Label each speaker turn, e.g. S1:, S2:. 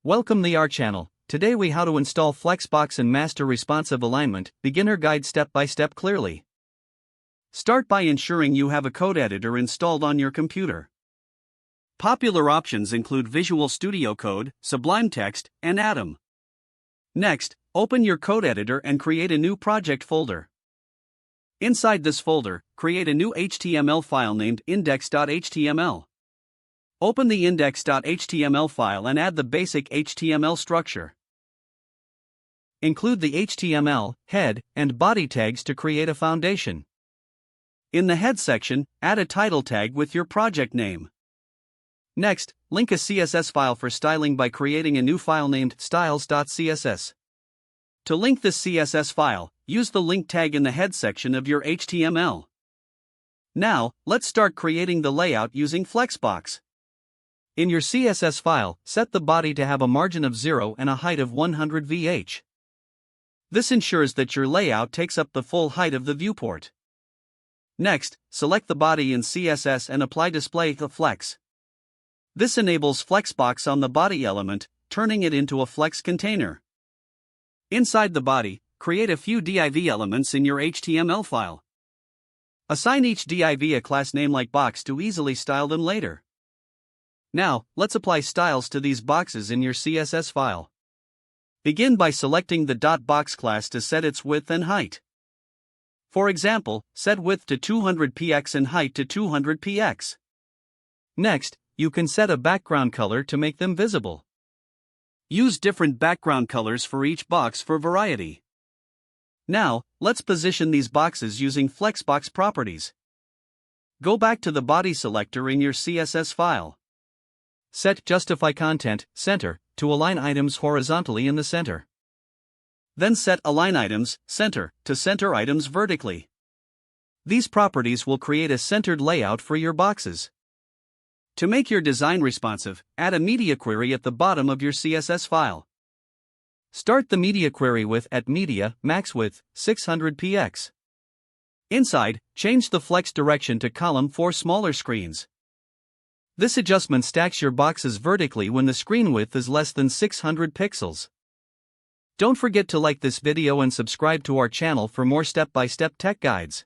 S1: Welcome to our channel. Today we how to install Flexbox and master responsive alignment, beginner guide step by step clearly. Start by ensuring you have a code editor installed on your computer. Popular options include Visual Studio Code, Sublime Text, and Atom. Next, open your code editor and create a new project folder. Inside this folder, create a new HTML file named index.html. Open the index.html file and add the basic HTML structure. Include the HTML, head, and body tags to create a foundation. In the head section, add a title tag with your project name. Next, link a CSS file for styling by creating a new file named styles.css. To link this CSS file, use the link tag in the head section of your HTML. Now, let's start creating the layout using Flexbox. In your CSS file, set the body to have a margin of 0 and a height of 100 VH. This ensures that your layout takes up the full height of the viewport. Next, select the body in CSS and apply display to Flex. This enables Flexbox on the body element, turning it into a Flex container. Inside the body, create a few div elements in your HTML file. Assign each div a class name like box to easily style them later. Now, let's apply styles to these boxes in your CSS file. Begin by selecting the .box class to set its width and height. For example, set width to 200 px and height to 200 px. Next, you can set a background color to make them visible. Use different background colors for each box for variety. Now, let's position these boxes using Flexbox properties. Go back to the body selector in your CSS file. Set Justify Content, Center, to align items horizontally in the center. Then set Align Items, Center, to center items vertically. These properties will create a centered layout for your boxes. To make your design responsive, add a media query at the bottom of your CSS file. Start the media query with @media, max width, 600 px. Inside, change the flex direction to column for smaller screens. This adjustment stacks your boxes vertically when the screen width is less than 600 pixels. Don't forget to like this video and subscribe to our channel for more step-by-step tech guides.